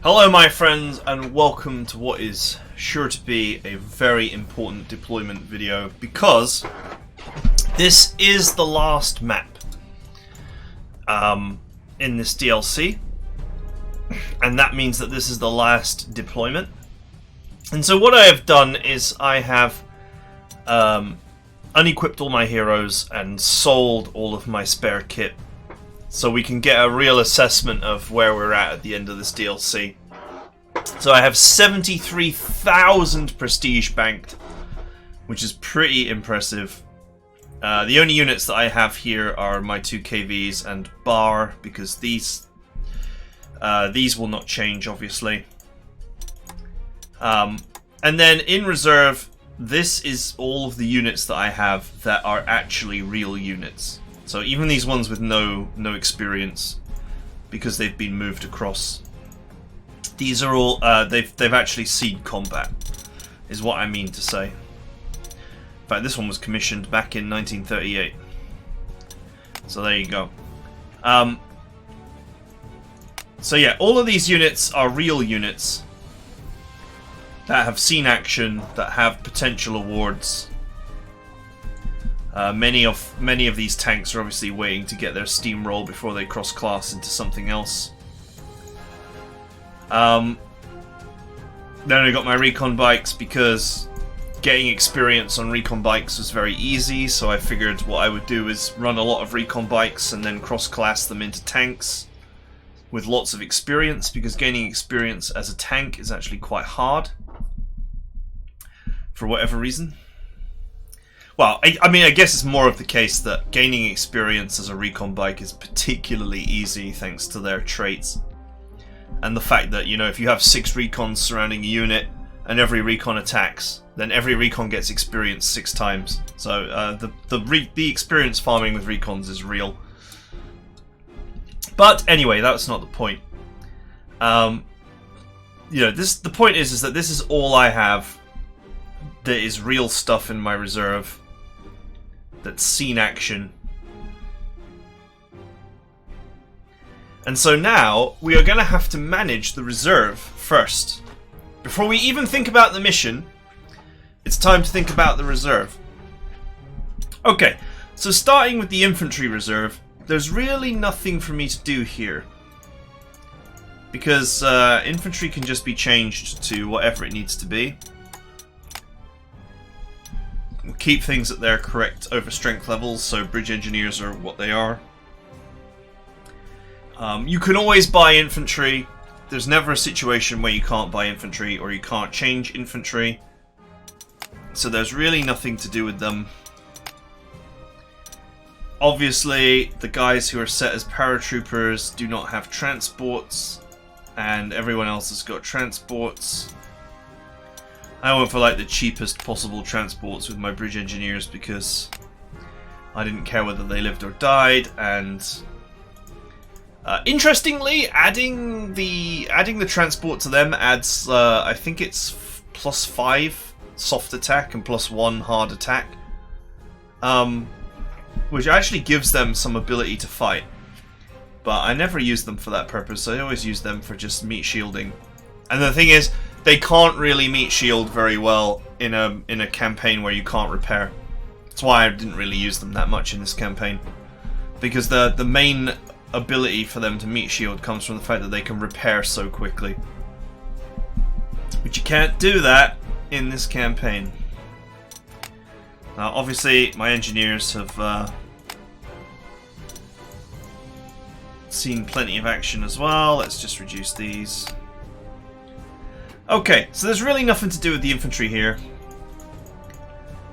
Hello my friends, and welcome to what is sure to be a very important deployment video, because this is the last map in this DLC, and that means that this is the last deployment. And so what I have done is I have unequipped all my heroes and sold all of my spare kit, so we can get a real assessment of where we're at the end of this DLC. So I have 73,000 prestige banked, which is pretty impressive. The only units that I have here are my 2 KVs and bar, because these will not change, obviously. And then in reserve, this is all of the units that I have that are actually real units. So even these ones with no experience, because they've been moved across, these are all they've actually seen combat, is what I mean to say. In fact, this one was commissioned back in 1938. So there you go. So yeah, all of these units are real units that have seen action, that have potential awards. Many of these tanks are obviously waiting to get their steamroll before they cross class into something else. Then I got my recon bikes, because getting experience on recon bikes was very easy, so I figured what I would do is run a lot of recon bikes and then cross class them into tanks with lots of experience, because gaining experience as a tank is actually quite hard for whatever reason. Well, I mean, I guess it's more of the case that gaining experience as a recon bike is particularly easy thanks to their traits. And the fact that, you know, if you have 6 recons surrounding a unit and every recon attacks, then every recon gets experience 6 times. So the experience farming with recons is real. But anyway, that's not the point. You know, the point is that this is all I have that is real stuff in my reserve that's seen action. And so now we are going to have to manage the reserve first. Before we even think about the mission, it's time to think about the reserve. Okay, so starting with the Infantry Reserve, there's really nothing for me to do here, because infantry can just be changed to whatever it needs to be. We'll keep things at their correct overstrength levels, so bridge engineers are what they are. You can always buy infantry. There's never a situation where you can't buy infantry or you can't change infantry. So there's really nothing to do with them. Obviously, the guys who are set as paratroopers do not have transports, and everyone else has got transports. I went for like the cheapest possible transports with my bridge engineers, because I didn't care whether they lived or died, and interestingly, adding the transport to them adds, I think it's +5 soft attack and +1 hard attack, which actually gives them some ability to fight. But I never use them for that purpose. I always use them for just meat shielding. And the thing is, they can't really meat shield very well in a campaign where you can't repair. That's why I didn't really use them that much in this campaign, because the main ability for them to meat shield comes from the fact that they can repair so quickly, but you can't do that in this campaign. Now obviously my engineers have seen plenty of action as well. Let's just reduce these. Okay, so there's really nothing to do with the infantry here.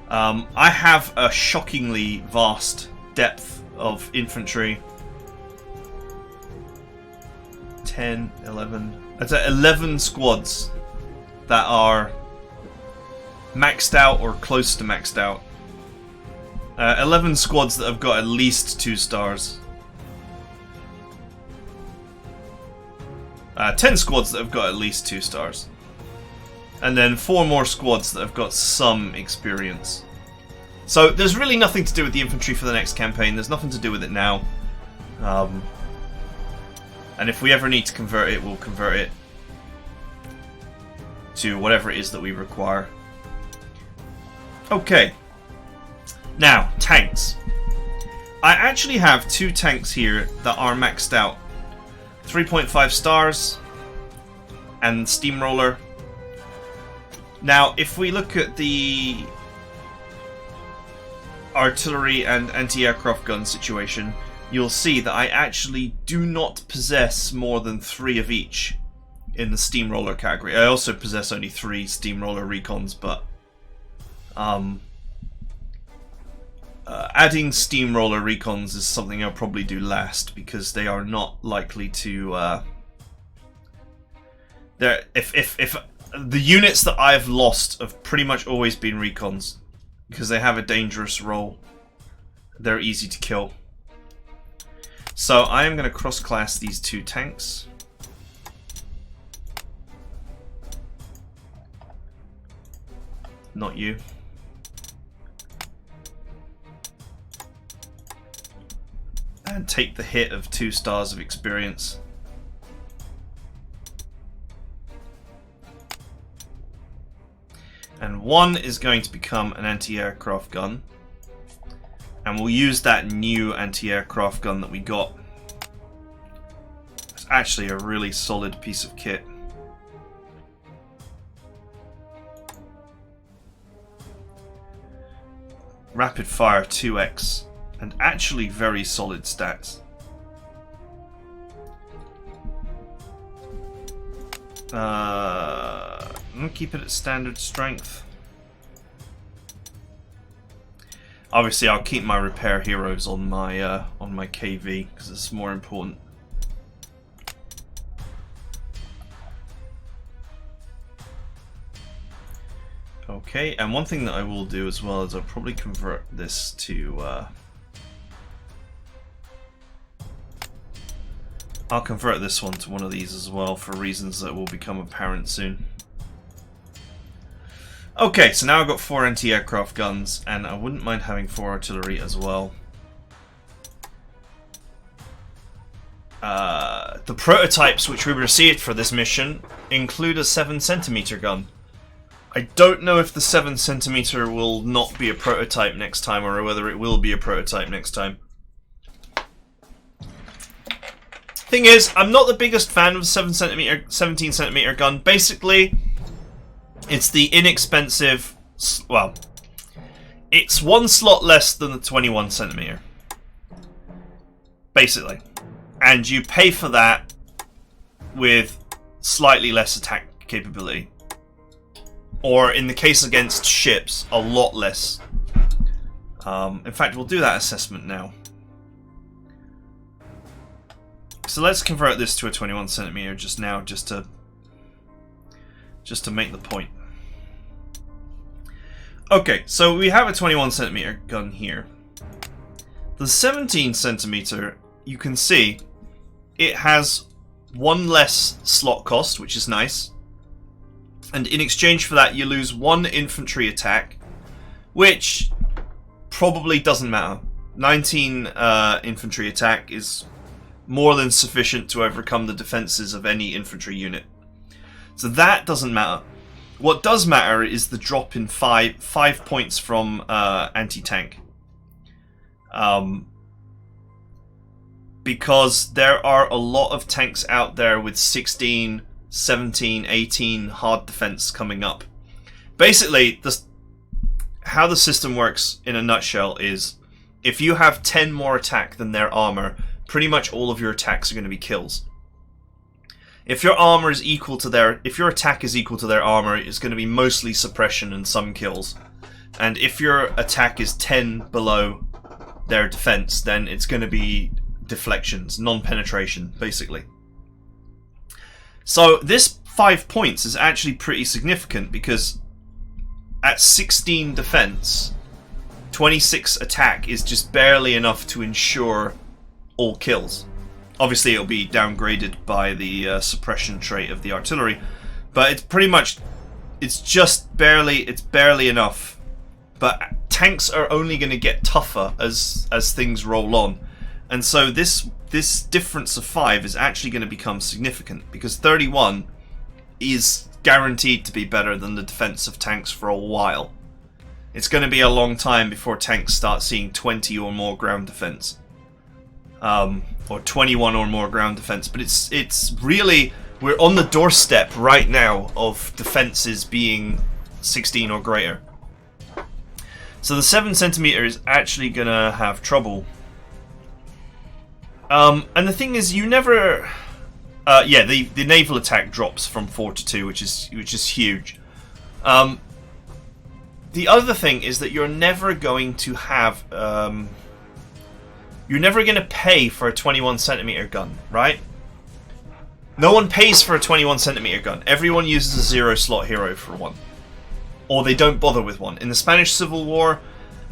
I have a shockingly vast depth of infantry. 10, 11... I'd say 11 squads that are maxed out or close to maxed out. 11 squads that have got at least 2 stars. 10 squads that have got at least 2 stars. And then 4 more squads that have got some experience. So there's really nothing to do with the infantry for the next campaign. There's nothing to do with it now. And if we ever need to convert it, we'll convert it. to whatever it is that we require. Okay. Now, tanks. I actually have 2 tanks here that are maxed out. 3.5 stars and Steamroller. Now, if we look at the artillery and anti-aircraft gun situation, you'll see that I actually do not possess more than 3 of each in the Steamroller category. I also possess only 3 Steamroller recons, but adding Steamroller recons is something I'll probably do last, because they are not likely to if the units that I've lost have pretty much always been recons, because they have a dangerous role. They're easy to kill. So I am going to cross-class these 2 tanks. Not you. And take the hit of 2 stars of experience. And 1 is going to become an anti-aircraft gun. And we'll use that new anti-aircraft gun that we got. It's actually a really solid piece of kit. Rapid fire 2x. And actually very solid stats. I'm gonna keep it at standard strength. Obviously, I'll keep my repair heroes on my KV because it's more important. Okay, and one thing that I will do as well is I'll probably convert this to. I'll convert this one to one of these as well for reasons that will become apparent soon. Okay, so now I've got 4 anti-aircraft guns, and I wouldn't mind having 4 artillery as well. The prototypes which we received for this mission include a 7cm gun. I don't know if the 7cm will not be a prototype next time, or whether it will be a prototype next time. Thing is, I'm not the biggest fan of the 17cm gun. Basically, it's the inexpensive, well, it's 1 slot less than the 21cm. Basically. And you pay for that with slightly less attack capability. Or in the case against ships, a lot less. In fact, we'll do that assessment now. So let's convert this to a 21cm just now, just to make the point. Okay, so we have a 21cm gun here. The 17cm, you can see, it has 1 less slot cost, which is nice. And in exchange for that, you lose 1 infantry attack, which probably doesn't matter. 19 infantry attack is more than sufficient to overcome the defenses of any infantry unit. So that doesn't matter. What does matter is the drop in 5 points from anti-tank. Because there are a lot of tanks out there with 16, 17, 18 hard defense coming up. Basically, how the system works in a nutshell is if you have 10 more attack than their armor, pretty much all of your attacks are going to be kills. If your armor is equal to if your attack is equal to their armor, it's going to be mostly suppression and some kills. And if your attack is 10 below their defense, then it's going to be deflections, non-penetration, basically. So this 5 points is actually pretty significant, because at 16 defense, 26 attack is just barely enough to ensure all kills. Obviously it'll be downgraded by the suppression trait of the artillery, but it's pretty much, it's barely enough. But tanks are only going to get tougher as things roll on, and so this difference of 5 is actually going to become significant, because 31 is guaranteed to be better than the defense of tanks for a while. It's going to be a long time before tanks start seeing 20 or more ground defense. Or 21 or more ground defense. But it's really... We're on the doorstep right now of defenses being 16 or greater. So the 7cm is actually going to have trouble. And the thing is, you never... yeah, the naval attack drops from 4 to 2, which is huge. The other thing is that you're never going to have... you're never going to pay for a 21cm gun, right? No one pays for a 21cm gun. Everyone uses a 0-slot hero for one. Or they don't bother with one. In the Spanish Civil War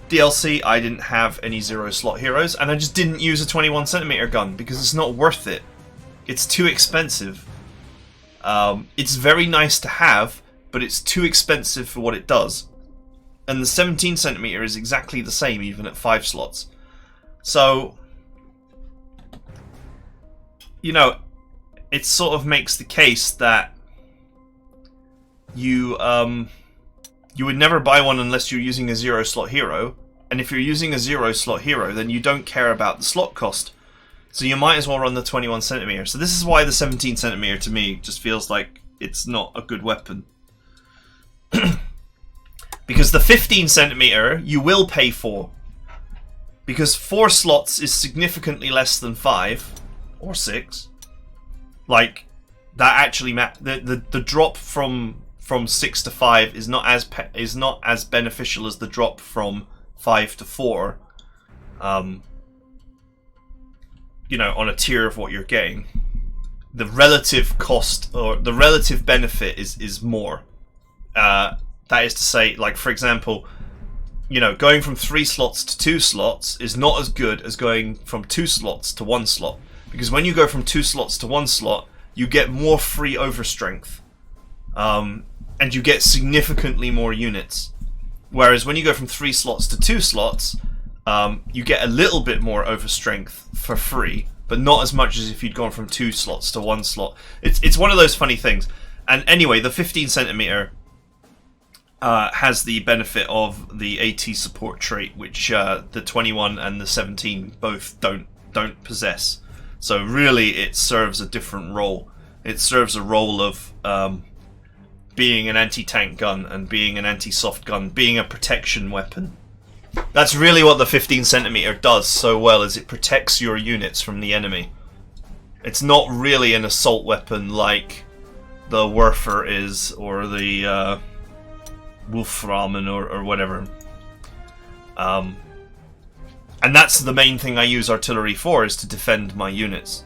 DLC, I didn't have any 0-slot heroes, and I just didn't use a 21cm gun because it's not worth it. It's too expensive. It's very nice to have, but it's too expensive for what it does. And the 17cm is exactly the same, even at 5 slots. So, you know, it sort of makes the case that you would never buy one unless you're using a 0-slot hero. And if you're using a 0-slot hero, then you don't care about the slot cost. So you might as well run the 21cm. So this is why the 17cm to me just feels like it's not a good weapon. Because the 15cm you will pay for. Because 4 slots is significantly less than 5 or 6. Like, that actually the drop from 6 to 5 is not as beneficial as the drop from 5 to 4. You know, on a tier of what you're getting, the relative cost or the relative benefit is more. That is to say, like, for example, you know, going from 3 slots to 2 slots is not as good as going from 2 slots to 1 slot. Because when you go from 2 slots to 1 slot, you get more free overstrength. And you get significantly more units. Whereas when you go from 3 slots to 2 slots, you get a little bit more overstrength for free, but not as much as if you'd gone from 2 slots to 1 slot. It's one of those funny things. And anyway, the 15cm has the benefit of the AT support trait, which the 21 and the 17 both don't possess. So really, it serves a different role. It serves a role of being an anti-tank gun and being an anti-soft gun, being a protection weapon. That's really what the 15cm does so well, is it protects your units from the enemy. It's not really an assault weapon like the Werfer is, or the Wolframen, or whatever. And that's the main thing I use artillery for, is to defend my units.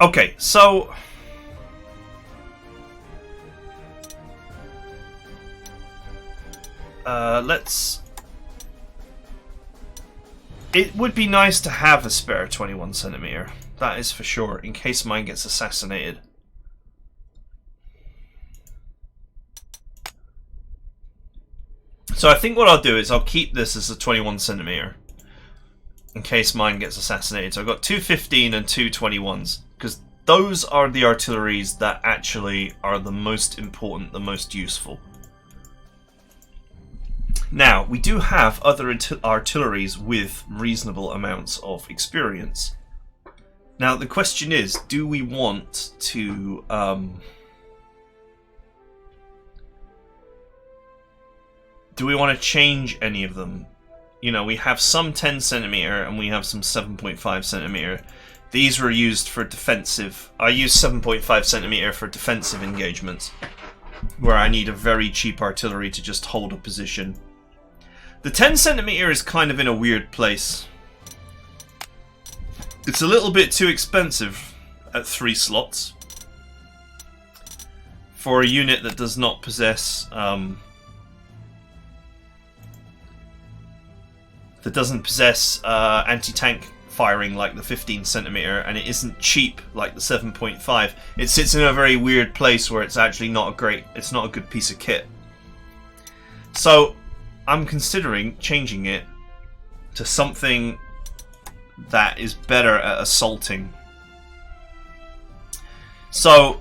Okay, so... let's... It would be nice to have a spare 21cm, that is for sure, in case mine gets assassinated. So I think what I'll do is I'll keep this as a 21cm in case mine gets assassinated. So I've got 2 15 and 2 21s, because those are the artilleries that actually are the most important, the most useful. Now, we do have other artilleries with reasonable amounts of experience. Now, the question is, do we want to... do we want to change any of them? You know, we have some 10cm and we have some 7.5cm. These were used for defensive... I use 7.5cm for defensive engagements, where I need a very cheap artillery to just hold a position. The 10cm is kind of in a weird place. It's a little bit too expensive at 3 slots for a unit that does not possess... that doesn't possess anti-tank firing like the 15cm, and it isn't cheap like the 7.5. It sits in a very weird place where it's actually not it's not a good piece of kit. So I'm considering changing it to something that is better at assaulting. So,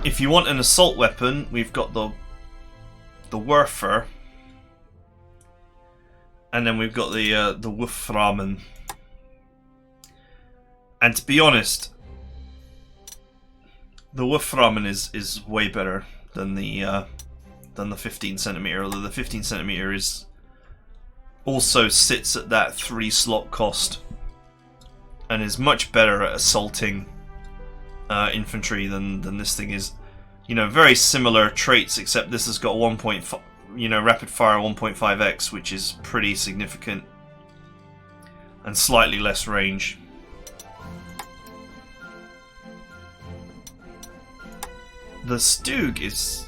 if you want an assault weapon, we've got the Werfer, and then we've got the Wolframen. And to be honest, the Wolframen is way better than the 15 centimeter. Although the 15 centimeter is also sits at that 3 slot cost, and is much better at assaulting infantry than this thing is. You know, very similar traits, except this has got 1.5, you know, rapid fire 1.5x, which is pretty significant, and slightly less range. The Stug is,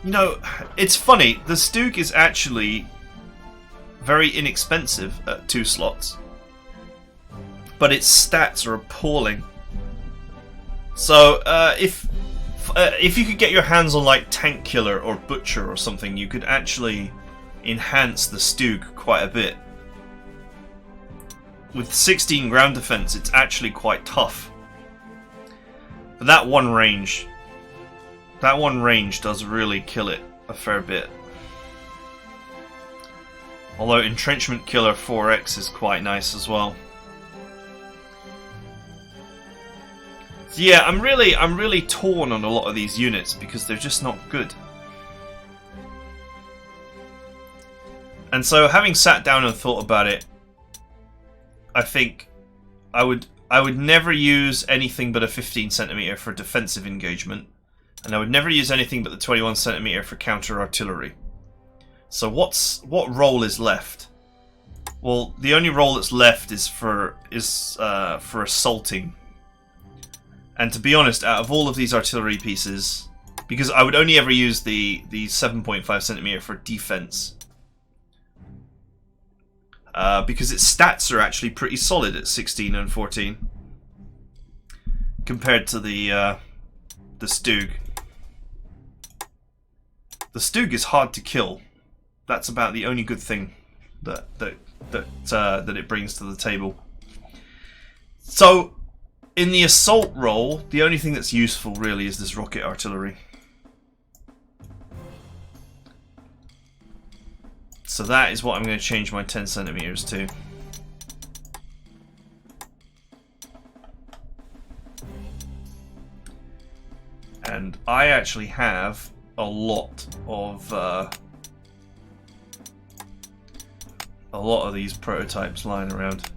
you know, it's funny. The Stug is actually very inexpensive at 2 slots, but its stats are appalling. So if you could get your hands on like Tank Killer or Butcher or something, you could actually enhance the Stug quite a bit. With 16 ground defense, it's actually quite tough. But that one range does really kill it a fair bit. Although Entrenchment Killer 4x is quite nice as well. So yeah, I'm really torn on a lot of these units because they're just not good. And so, having sat down and thought about it, I think I would never use anything but a 15 centimeter for defensive engagement, and I would never use anything but the 21 centimeter for counter artillery. So what role is left? Well, the only role that's left is for assaulting. And to be honest, out of all of these artillery pieces, because I would only ever use the 7.5 centimeter for defense, because its stats are actually pretty solid at 16 and 14 compared to the Stug. The Stug is hard to kill. That's about the only good thing that it brings to the table. So, in the assault role, the only thing that's useful really is this rocket artillery. So that is what I'm going to change my 10 centimeters to. And I actually have a lot of these prototypes lying around.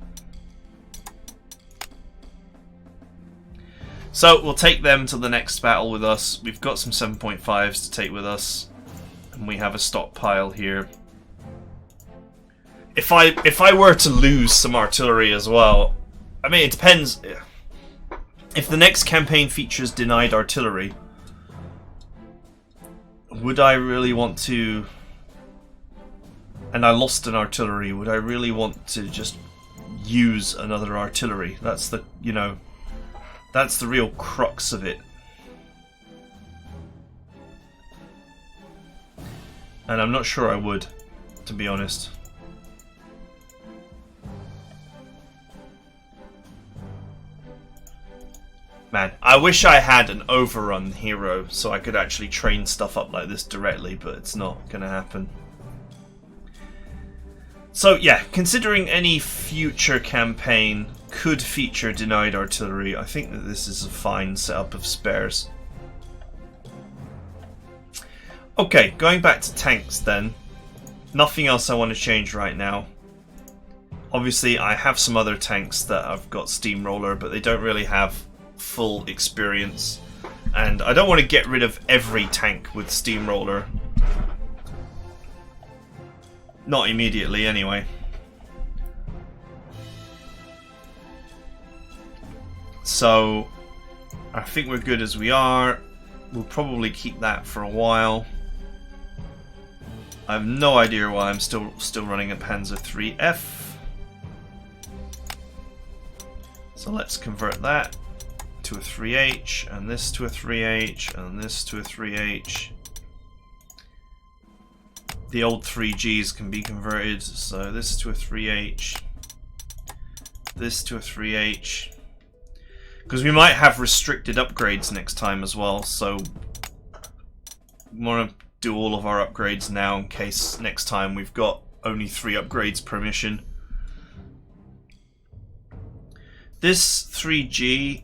So we'll take them to the next battle with us. We've got some 7.5s to take with us, and we have a stockpile here. If I were to lose some artillery as well, I mean, it depends. If the next campaign features denied artillery, would I really want to, and I lost an artillery, would I really want to just use another artillery? That's the, you know, that's the real crux of it. And I'm not sure I would, to be honest. Man, I wish I had an overrun hero so I could actually train stuff up like this directly, but it's not going to happen. So yeah, considering any future campaign could feature denied artillery, I think that this is a fine setup of spares. Okay, going back to tanks then. Nothing else I want to change right now. Obviously I have some other tanks that I've got Steamroller, but they don't really have full experience, and I don't want to get rid of every tank with Steamroller. Not immediately anyway. So I think we're good as we are. We'll probably keep that for a while. I have no idea why I'm still running a Panzer 3F. So let's convert that to a 3H, and this to a 3H, and this to a 3H. The old 3Gs can be converted, so this to a 3H, this to a 3H. Because we might have restricted upgrades next time as well, so we want to do all of our upgrades now in case next time we've got only 3 upgrades per mission. This 3G,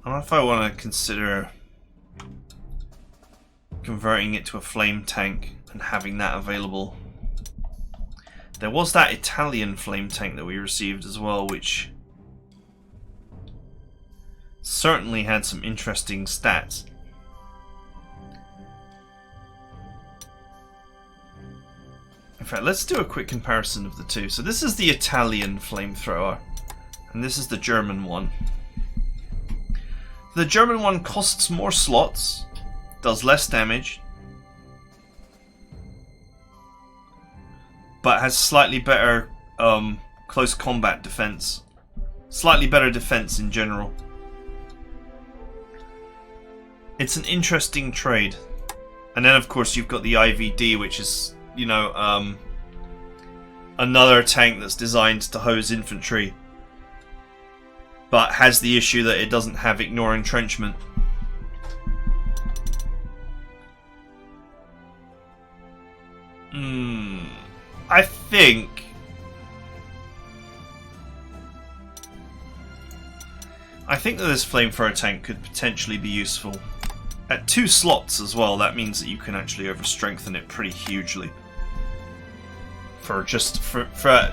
I don't know if I want to consider converting it to a flame tank and having that available. There was that Italian flame tank that we received as well, which certainly had some interesting stats. In fact, let's do a quick comparison of the two. So this is the Italian flamethrower, and this is the German one. The German one costs more slots, does less damage, but has slightly better close combat defense. Slightly better defense in general. It's an interesting trade. And then of course you've got the IVD, which is, you know, another tank that's designed to hose infantry, but has the issue that it doesn't have ignore entrenchment. I think that this flamethrower tank could potentially be useful. At 2 slots as well, that means that you can actually overstrengthen it pretty hugely. For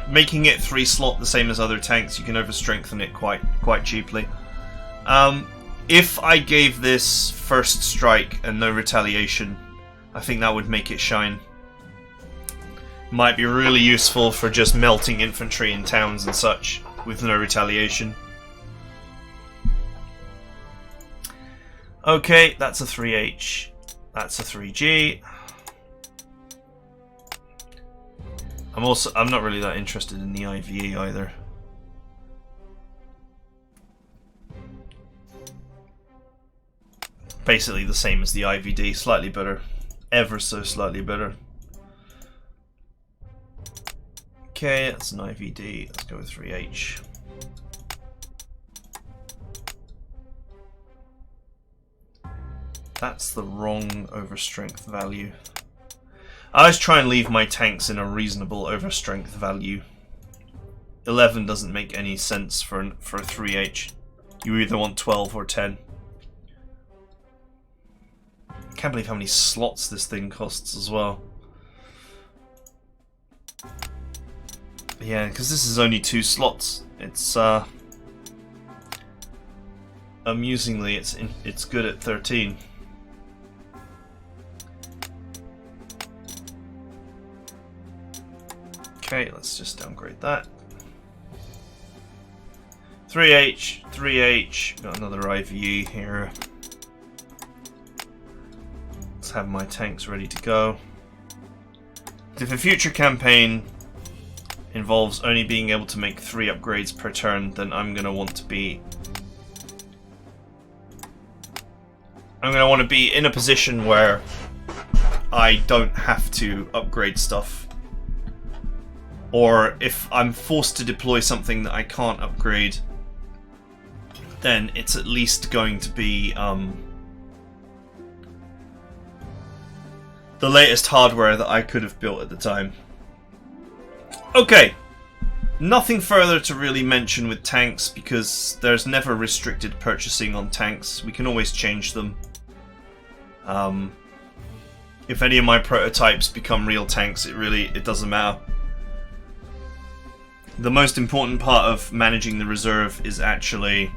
making it 3 slot the same as other tanks, you can overstrengthen it quite cheaply. If I gave this first strike and no retaliation, I think that would make it shine. Might be really useful for just melting infantry in towns and such with no retaliation. Okay, that's a 3H. That's a 3G. I'm not really that interested in the IVE either. Basically the same as the IVD, slightly better. Ever so slightly better. Okay, that's an IVD. Let's go with 3H. That's the wrong overstrength value. I always try and leave my tanks in a reasonable overstrength value. 11 doesn't make any sense for a 3H. You either want 12 or 10. I can't believe how many slots this thing costs as well. Yeah, because this is only 2 slots. It's amusingly, it's good at 13. Okay, let's just downgrade that. 3H, 3H. Got another IVE here. Let's have my tanks ready to go. If a future campaign involves only being able to make 3 upgrades per turn, then I'm going to want to be in a position where I don't have to upgrade stuff. Or if I'm forced to deploy something that I can't upgrade, then it's at least going to be the latest hardware that I could have built at the time. Okay, nothing further to really mention with tanks because there's never restricted purchasing on tanks. We can always change them. If any of my prototypes become real tanks, it doesn't matter. The most important part of managing the reserve is actually...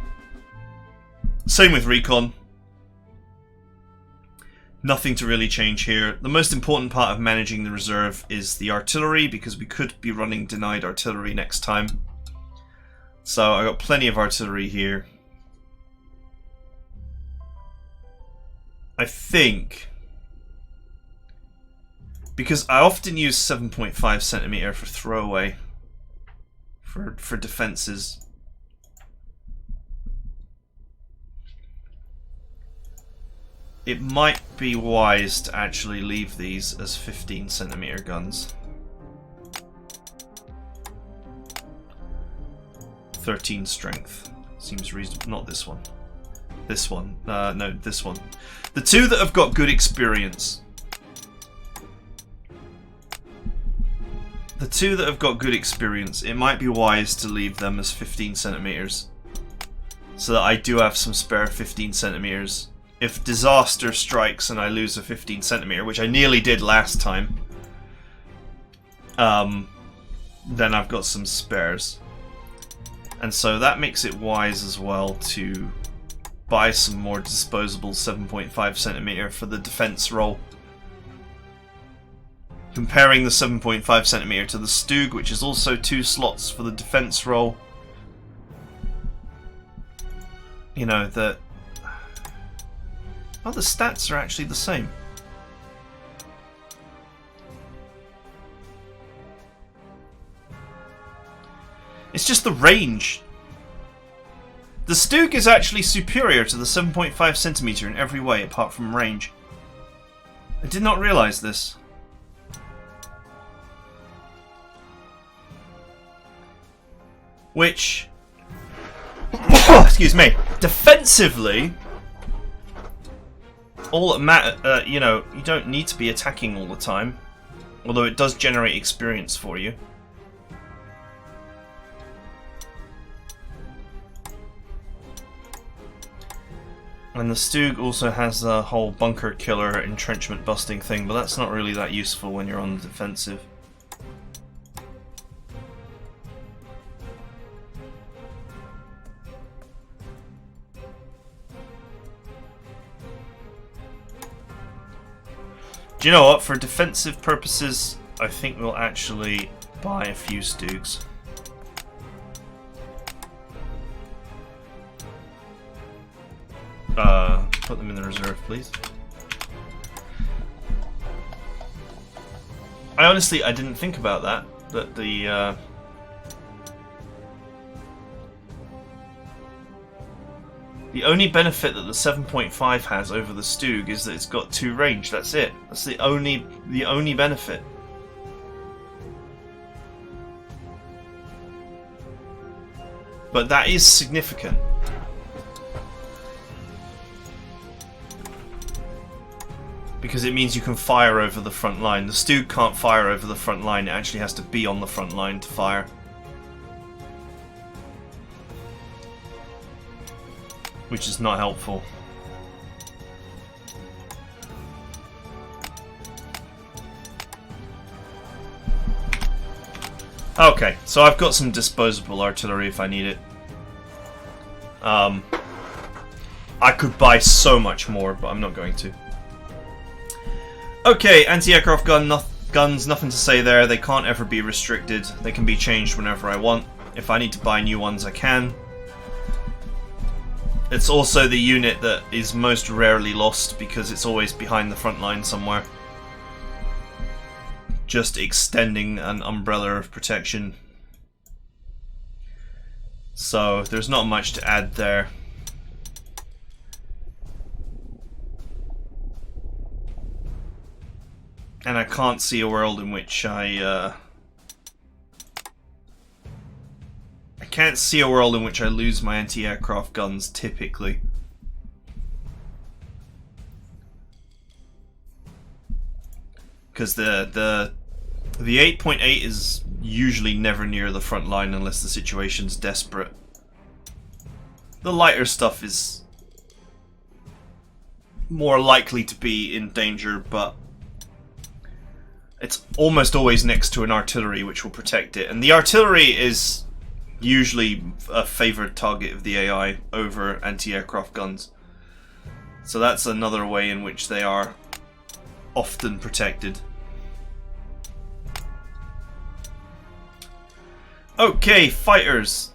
Same with recon. Nothing to really change here. The most important part of managing the reserve is the artillery, because we could be running denied artillery next time. So I got plenty of artillery here. I think... Because I often use 7.5 centimeter for throwaway. For defenses. It might be wise to actually leave these as 15 centimeter guns. 13 strength. Seems reasonable. Not this one. This one. No, this one. The two that have got good experience. The two that have got good experience, it might be wise to leave them as 15 centimeters. So that I do have some spare 15 centimeters. If disaster strikes and I lose a 15 centimeter, which I nearly did last time, then I've got some spares. And so that makes it wise as well to buy some more disposable 7.5 centimeter for the defense roll. Comparing the 7.5 centimeter to the Stug, which is also 2 slots for the defense roll. You know, the stats are actually the same. It's just the range. The Stug is actually superior to the 7.5 centimeter in every way apart from range. I did not realize this. Which, excuse me, defensively, all that matter, you know, you don't need to be attacking all the time, although it does generate experience for you. And the Stug also has the whole bunker killer entrenchment busting thing, but that's not really that useful when you're on the defensive. Do you know what? For defensive purposes, I think we'll actually buy a few Stugs. Put them in the reserve, please. I didn't think about that. That the only benefit that the 7.5 has over the Stug is that it's got 2 range. That's it. That's the only benefit. But that is significant. Because it means you can fire over the front line. The Stug can't fire over the front line, it actually has to be on the front line to fire. Which is not helpful. Okay, so I've got some disposable artillery if I need it. I could buy so much more, but I'm not going to. Okay, anti-aircraft guns, nothing to say there. They can't ever be restricted. They can be changed whenever I want. If I need to buy new ones, I can. It's also the unit that is most rarely lost because it's always behind the front line somewhere. Just extending an umbrella of protection. So there's not much to add there. And I can't see a world in which I can't see a world in which I lose my anti-aircraft guns typically. Because the 8.8 is usually never near the front line unless the situation's desperate. The lighter stuff is more likely to be in danger, but it's almost always next to an artillery which will protect it. And the artillery is usually a favoured target of the AI over anti-aircraft guns. So that's another way in which they are often protected. Okay, fighters.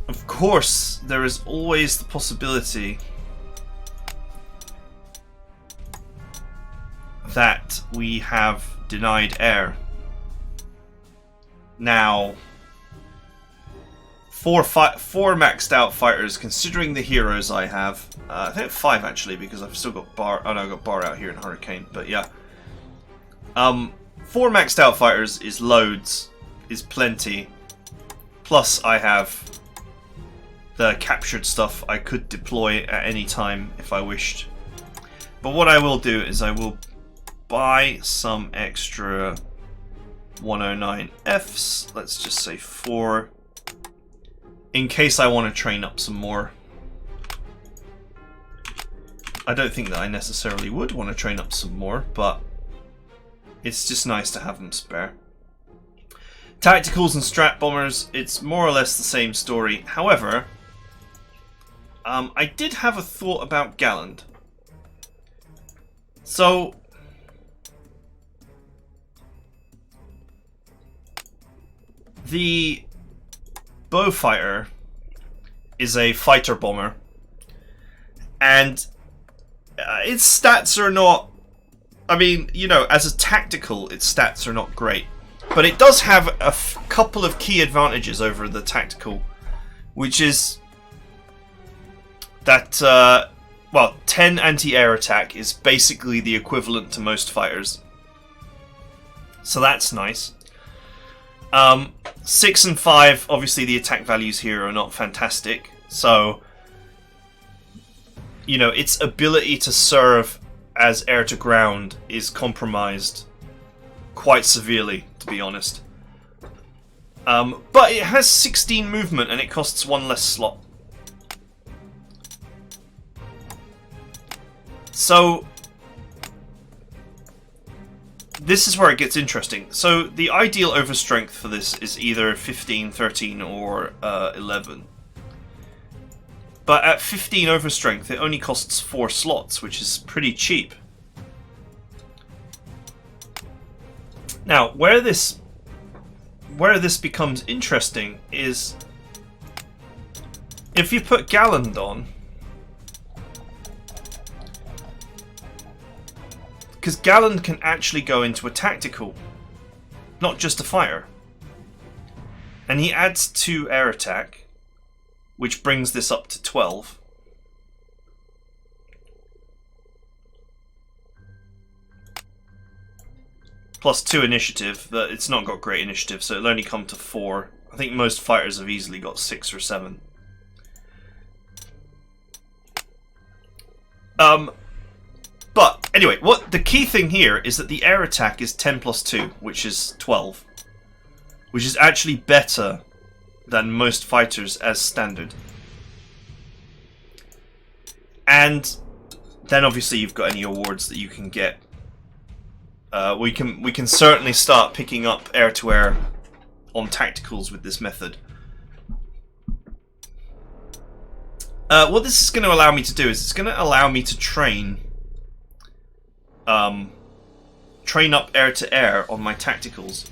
Of course, there is always the possibility that we have denied air. Now, four maxed out fighters, considering the heroes I have. I think 5 actually, because I've still got Bar. Oh no, I've got Bar out here in Hurricane. But yeah, 4 maxed out fighters is loads, is plenty. Plus I have the captured stuff I could deploy at any time if I wished. But what I will do is I will buy some extra 109Fs, let's just say 4, in case I want to train up some more. I don't think that I necessarily would want to train up some more, but it's just nice to have them spare. Tacticals and Strat Bombers, it's more or less the same story. However, I did have a thought about Galland. So, the Bowfighter is a fighter bomber, and its stats are not, I mean, you know, as a tactical, its stats are not great. But it does have a couple of key advantages over the tactical, which is that, well, 10 anti-air attack is basically the equivalent to most fighters. So that's nice. 6 and 5, obviously the attack values here are not fantastic. So, you know, its ability to serve as air-to-ground is compromised quite severely, to be honest. But it has 16 movement and it costs 1 less slot. So, this is where it gets interesting. So, the ideal overstrength for this is either 15, 13, or 11. But at 15 overstrength, it only costs 4 slots, which is pretty cheap. Now, where this becomes interesting is if you put Galland on, because Galland can actually go into a tactical, not just a fighter, and he adds 2 air attack, which brings this up to 12. Plus 2 initiative, but it's not got great initiative, so it'll only come to 4. I think most fighters have easily got 6 or 7. But anyway, what the key thing here is that the air attack is 10 plus 2, which is 12. Which is actually better than most fighters as standard. And then obviously you've got any awards that you can get. We can certainly start picking up air-to-air on tacticals with this method. What this is going to allow me to do is it's going to allow me to train up air-to-air on my tacticals.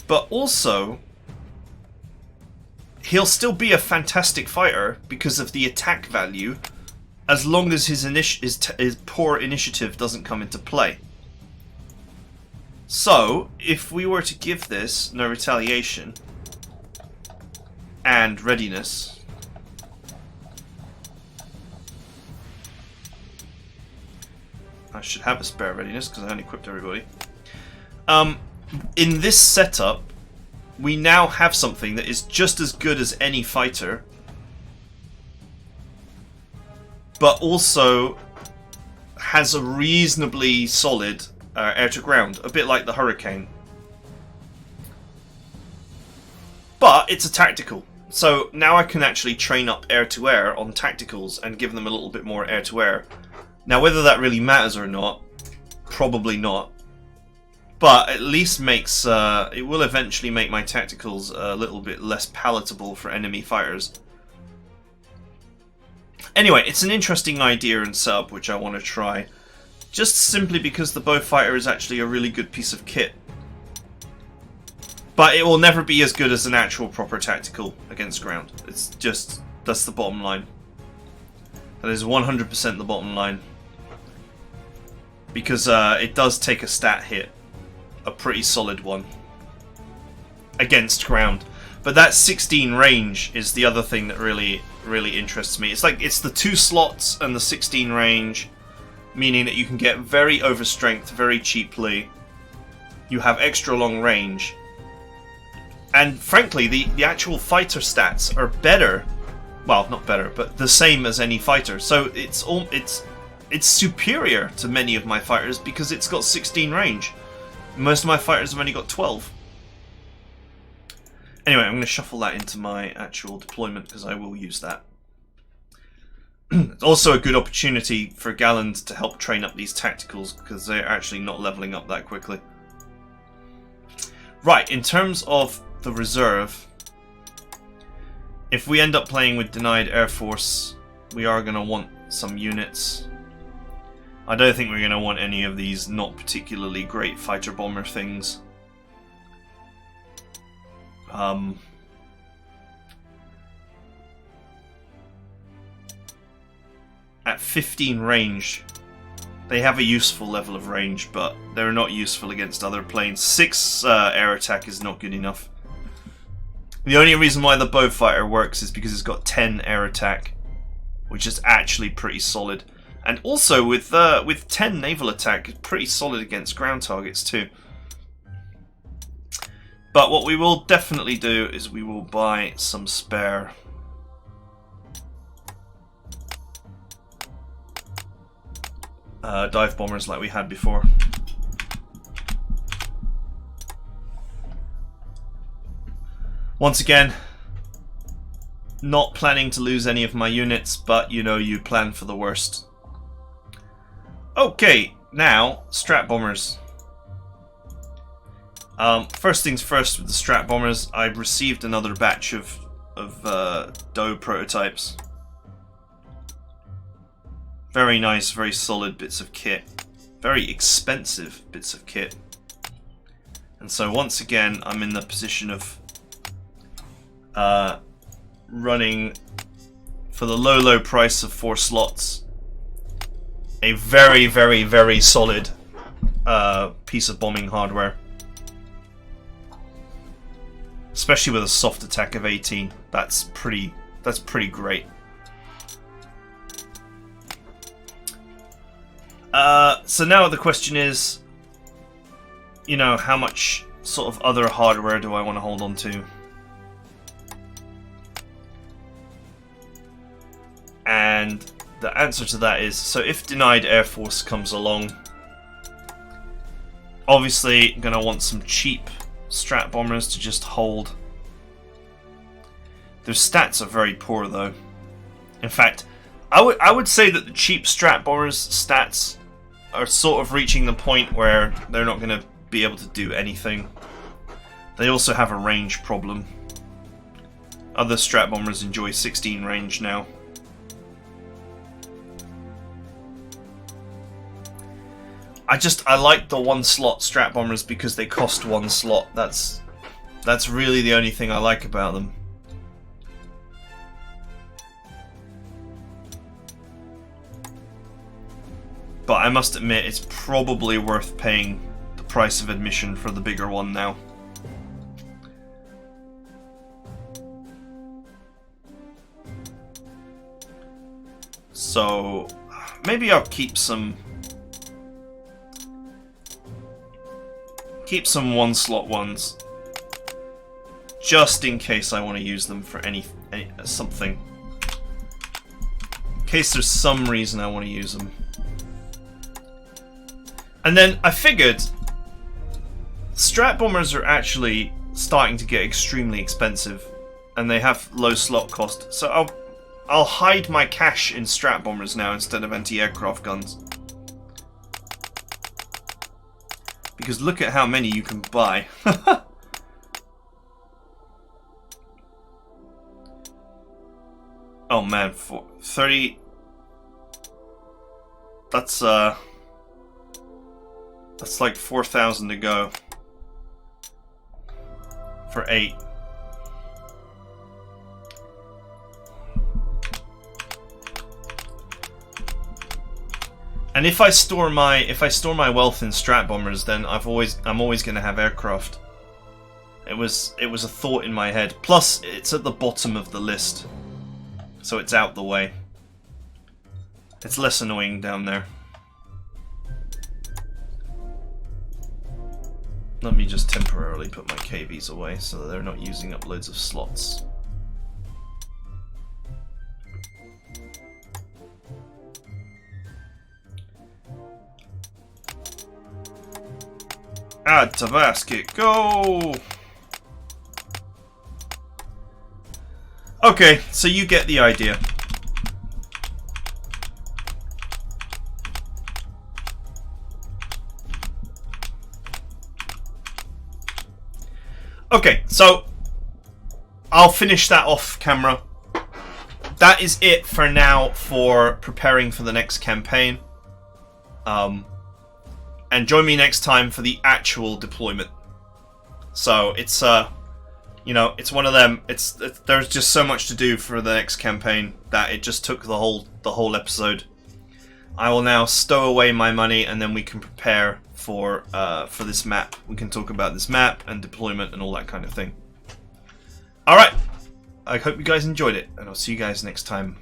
But also, he'll still be a fantastic fighter because of the attack value, as long as his poor initiative doesn't come into play. So, if we were to give this no retaliation and readiness, I should have a spare readiness because I only equipped everybody. In this setup, we now have something that is just as good as any fighter, but also has a reasonably solid air-to-ground, a bit like the Hurricane. But it's a tactical, so now I can actually train up air-to-air on tacticals and give them a little bit more air-to-air. Now, whether that really matters or not, probably not. But at least makes it will eventually make my tacticals a little bit less palatable for enemy fighters. Anyway, it's an interesting idea and setup which I want to try. Just simply because the Bowfighter is actually a really good piece of kit. But it will never be as good as an actual proper tactical against ground. It's just, that's the bottom line. That is 100% the bottom line. Because it does take a stat hit. A pretty solid one. Against ground. But that 16 range is the other thing that really interests me. It's like, it's the 2 slots and the 16 range. Meaning that you can get very overstrength very cheaply. You have extra long range. And frankly, the actual fighter stats are better. Well, not better, but the same as any fighter. So it's superior to many of my fighters because it's got 16 range. Most of my fighters have only got 12. Anyway, I'm going to shuffle that into my actual deployment because I will use that. It's also a good opportunity for Galland to help train up these tacticals because they're actually not leveling up that quickly. Right, in terms of the reserve, if we end up playing with denied Air Force, we are going to want some units. I don't think we're going to want any of these not particularly great fighter bomber things. At 15 range, they have a useful level of range, but they're not useful against other planes. 6 air attack is not good enough. The only reason why the Beaufighter works is because it's got 10 air attack, which is actually pretty solid. And also with 10 naval attack, it's pretty solid against ground targets too. But what we will definitely do is we will buy some spare dive bombers like we had before. Once again, not planning to lose any of my units, but you know, you plan for the worst. Okay, now Strat Bombers. First things first with the Strat Bombers, I've received another batch of DOE prototypes. Very nice, very solid bits of kit. Very expensive bits of kit. And so once again, I'm in the position of running for the low price of 4 slots a very, very, very solid piece of bombing hardware. Especially with a soft attack of 18. That's pretty great. So now the question is, you know, how much sort of other hardware do I want to hold on to? And the answer to that is, so if denied Air Force comes along, obviously I'm going to want some cheap Strat Bombers to just hold. Their stats are very poor though. In fact, I would say that the cheap Strat Bombers stats are sort of reaching the point where they're not going to be able to do anything. They also have a range problem. Other Strat Bombers enjoy 16 range now. I like the 1 slot Strat Bombers because they cost 1 slot. That's really the only thing I like about them. But I must admit, it's probably worth paying the price of admission for the bigger one now. So maybe I'll keep some 1 slot ones, just in case I want to use them for something. In case there's some reason I want to use them. And then I figured Strat Bombers are actually starting to get extremely expensive, and they have low slot cost. So I'll hide my cash in Strat Bombers now instead of anti-aircraft guns. Because look at how many you can buy. Oh man, 30. That's like 4,000 to go for 8. And if I store my wealth in Strat Bombers, then I'm always going to have aircraft. It was a thought in my head. Plus, it's at the bottom of the list, so it's out the way. It's less annoying down there. Let me just temporarily put my KVs away so that they're not using up loads of slots. Add to basket, go! Okay, so you get the idea. Okay, so I'll finish that off camera. That is it for now for preparing for the next campaign. And join me next time for the actual deployment. So it's you know, it's one of them. There's just so much to do for the next campaign that it just took the whole episode. I will now stow away my money, and then we can prepare for this map. We can talk about this map and deployment and all that kind of thing. All right. I hope you guys enjoyed it, and I'll see you guys next time.